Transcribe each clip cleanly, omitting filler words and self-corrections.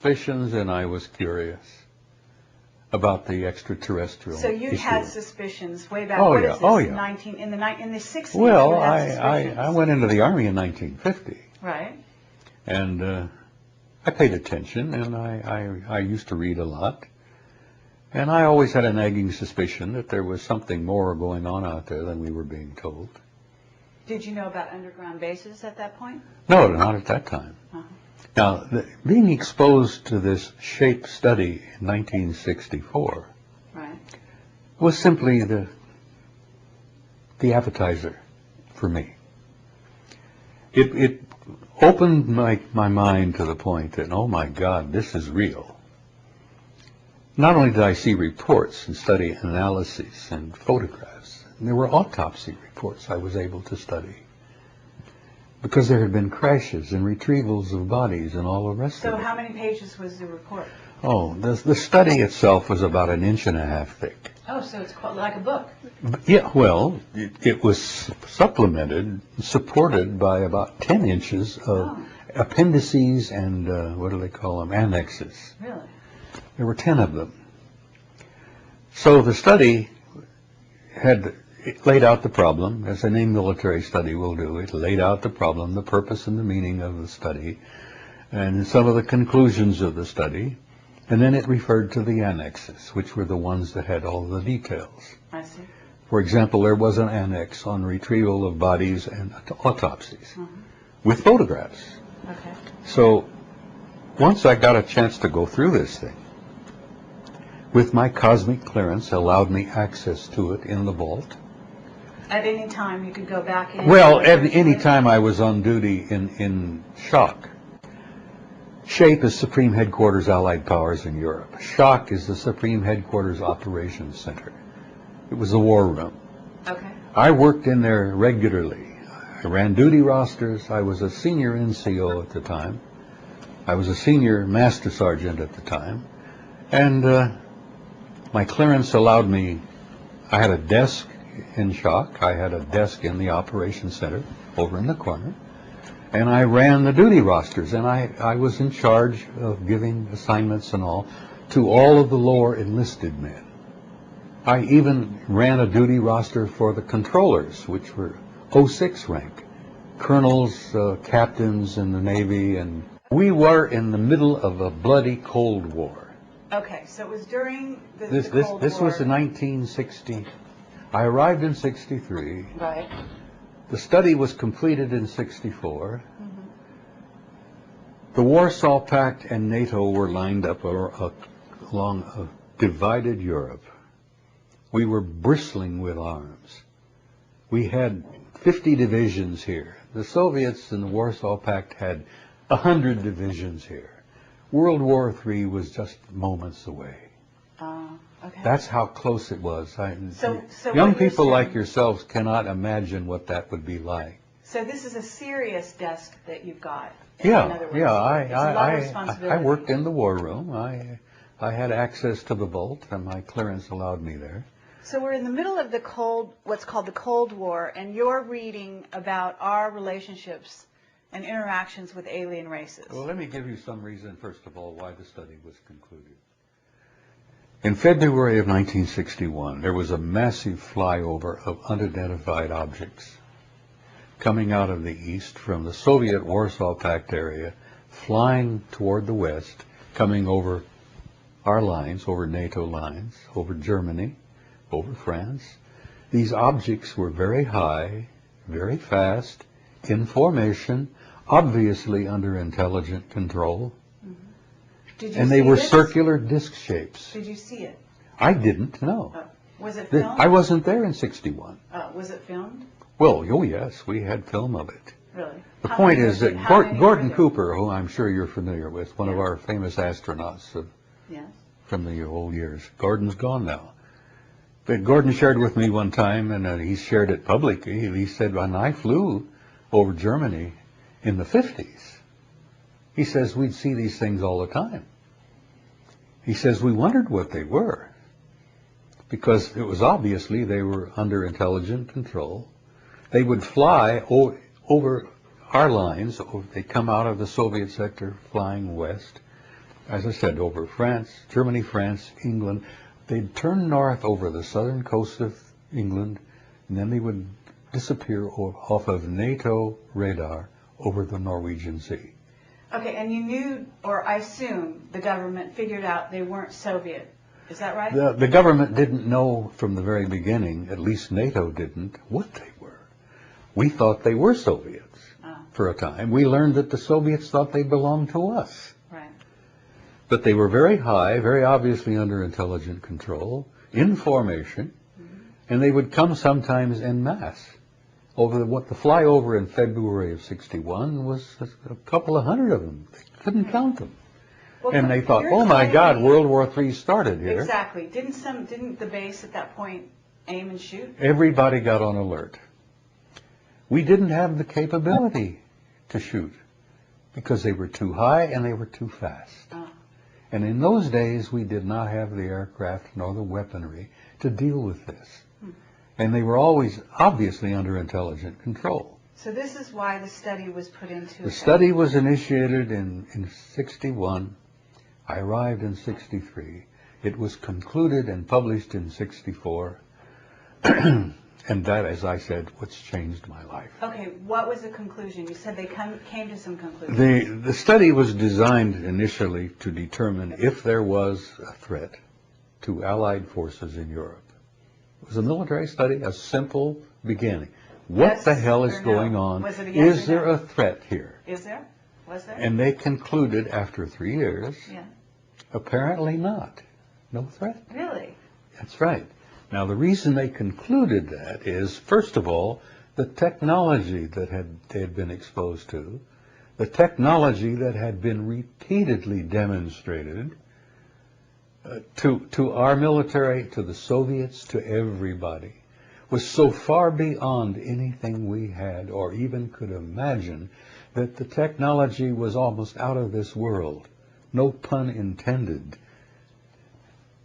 suspicions, and I was curious about the extraterrestrial So you issue. had suspicions way back. Oh, what yeah. is this, Oh, yeah. in the 60s? Well, you had suspicions. I went into the Army in 1950. Right. And I paid attention, and I used to read a lot. And I always had a nagging suspicion that there was something more going on out there than we were being told. Did you know about underground bases at that point? No, not at that time. Uh-huh. Now, being exposed to this shape study in 1964 Right. was simply the appetizer for me. It opened my mind to the point that, oh my God, this is real. Not only did I see reports and study analyses and photographs, there were autopsy reports I was able to study, because there had been crashes and retrievals of bodies and all the rest of it. So how many pages was the report? Oh, the study itself was about 1.5 inches thick. Oh, so it's quite like a book. Yeah, well, it was supplemented, supported by about 10 inches of appendices and, what do they call them, annexes. Really? There were 10 of them. So the study had laid out the problem, as any military study will do. It laid out the problem, the purpose and the meaning of the study, and some of the conclusions of the study. And then it referred to the annexes, which were the ones that had all the details. I see. For example, there was an annex on retrieval of bodies and autopsies with photographs. Okay. So once I got a chance to go through this thing, with my cosmic clearance allowed me access to it in the vault. At any time you could go back in? Well, at any time I was on duty in SHOC. SHAPE is Supreme Headquarters Allied Powers in Europe. SHOC is the Supreme Headquarters Operations Center. It was the war room. Okay. I worked in there regularly. I ran duty rosters. I was a senior NCO at the time. I was a senior master sergeant at the time. And my clearance allowed me, I had a desk in SHOC. I had a desk in the Operations Center over in the corner. And I ran the duty rosters, and I was in charge of giving assignments and all to all of the lower enlisted men. I even ran a duty roster for the controllers, which were 06 rank, colonels, captains in the Navy, and we were in the middle of a bloody Cold War. Okay, so it was during the Cold War. This was in 1960. I arrived in 63. Right. The study was completed in 64. The Warsaw Pact and NATO were lined up along a divided Europe. We were bristling with arms. We had 50 divisions here. The Soviets and the Warsaw Pact had 100 divisions here. World War III was just moments away. Okay. That's how close it was. So young what you're people like saying- yourselves cannot imagine what that would be like. So this is a serious desk that you've got. Yeah, in other words. yeah. It's a lot of responsibility. I worked in the war room. I had access to the vault, and my clearance allowed me there. So we're in the middle of what's called the Cold War, and you're reading about our relationships and interactions with alien races. Well, let me give you some reason, first of all, why the study was concluded. In February of 1961, there was a massive flyover of unidentified objects coming out of the east from the Soviet Warsaw Pact area, flying toward the west, coming over our lines, over NATO lines, over Germany, over France. These objects were very high, very fast, in formation, obviously under intelligent control. Did you And they see were this? circular disc shapes. Did you see it? I didn't know. Was it filmed? I wasn't there in 61. Was it filmed? Well, oh yes, we had film of it. Really? The How point many is was that it? How many were Gordon there? Cooper, who I'm sure you're familiar with, one of Yeah. our famous astronauts Yes. from the old years. Gordon's gone now. But Gordon shared with me one time, and he shared it publicly. He said, when I flew over Germany in the 50s, he says we'd see these things all the time. He says we wondered what they were, because it was obviously they were under intelligent control. They would fly over our lines. They'd come out of the Soviet sector flying west, as I said, over France, Germany, France, England. They'd turn north over the southern coast of England, and then they would disappear off of NATO radar over the Norwegian Sea. Okay, and you knew, or I assume, the government figured out they weren't Soviet. Is that right? The government didn't know from the very beginning, at least NATO didn't, what they were. We thought they were Soviets for a time. We learned that the Soviets thought they belonged to us. Right. But they were very high, very obviously under intelligent control, in formation, and they would come sometimes en masse. The flyover in February of '61 was a couple of hundred of them. They couldn't count them. Well, And they thought, oh my God, World War III started here. Exactly. Didn't the base at that point aim and shoot? Everybody got on alert. We didn't have the capability to shoot because they were too high and they were too fast. Oh. And in those days, we did not have the aircraft nor the weaponry to deal with this. And they were always obviously under intelligent control. So this is why the study was put into The study was initiated in '61. I arrived in '63. It was concluded and published in '64. And that, as I said, what's changed my life. Okay, what was the conclusion? You said they came to some conclusions. The study was designed initially to determine if there was a threat to Allied forces in Europe. It was a military study, a simple beginning. What Yes the hell is or no? going on? Was it a yes Is or there no? a threat here? Is there? Was there? And they concluded after 3 years, Yeah. apparently not. No threat. Really? That's right. Now, the reason they concluded that is, first of all, the technology that they had been exposed to, the technology that had been repeatedly demonstrated to our military, to the Soviets, to everybody, was so far beyond anything we had or even could imagine that the technology was almost out of this world. No pun intended.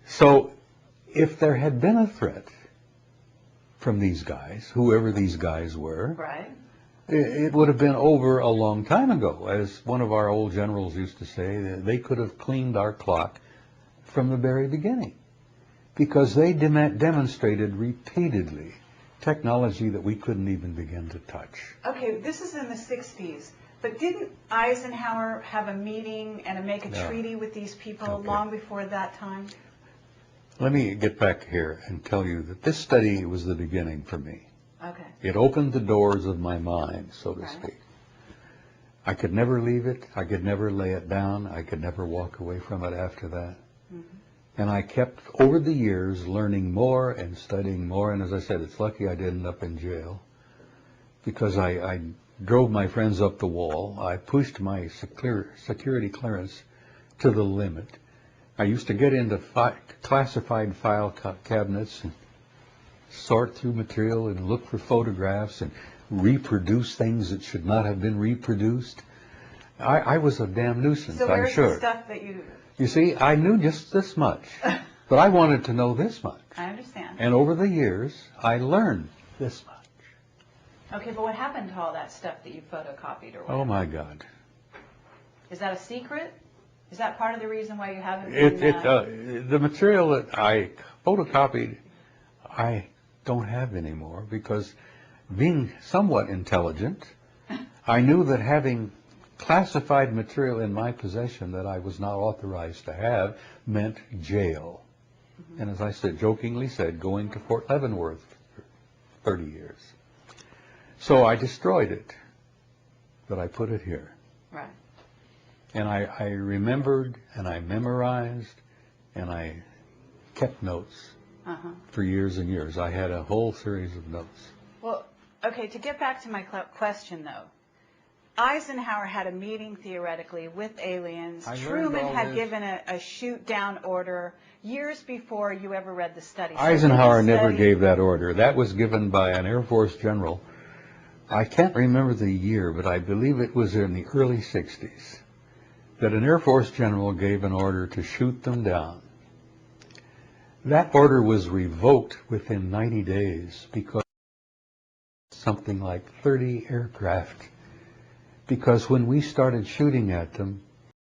So, if there had been a threat from these guys, whoever these guys were, Right. it would have been over a long time ago. As one of our old generals used to say, they could have cleaned our clock from the very beginning, because they demonstrated repeatedly technology that we couldn't even begin to touch. Okay, this is in the 60s, but didn't Eisenhower have a meeting and make a No. treaty with these people Okay. long before that time? Let me get back here and tell you that this study was the beginning for me. Okay. It opened the doors of my mind, so to Right. speak. I could never leave it. I could never lay it down. I could never walk away from it after that. And I kept, over the years, learning more and studying more. And as I said, it's lucky I didn't end up in jail, because I drove my friends up the wall. I pushed my security clearance to the limit. I used to get into classified file cabinets and sort through material and look for photographs and reproduce things that should not have been reproduced. I was a damn nuisance, So I'm where's sure. the stuff that you... You see, I knew just this much, but I wanted to know this much. I understand. And over the years, I learned this much. Okay, but what happened to all that stuff that you photocopied or whatever? Oh, my God. Is that a secret? Is that part of the reason why you haven't been... The material that I photocopied, I don't have anymore, because being somewhat intelligent, I knew that having classified material in my possession that I was not authorized to have meant jail. And as I said, jokingly said, going to Fort Leavenworth for 30 years. So I destroyed it, but I put it here. Right. And I remembered, and I memorized, and I kept notes for years and years. I had a whole series of notes. Well, okay, to get back to my question, though. Eisenhower had a meeting, theoretically, with aliens. Truman had given a shoot-down order years before you ever read the study. So Eisenhower never gave that order. That was given by an Air Force general. I can't remember the year, but I believe it was in the early 60s, that an Air Force general gave an order to shoot them down. That order was revoked within 90 days because something like 30 aircraft. Because when we started shooting at them,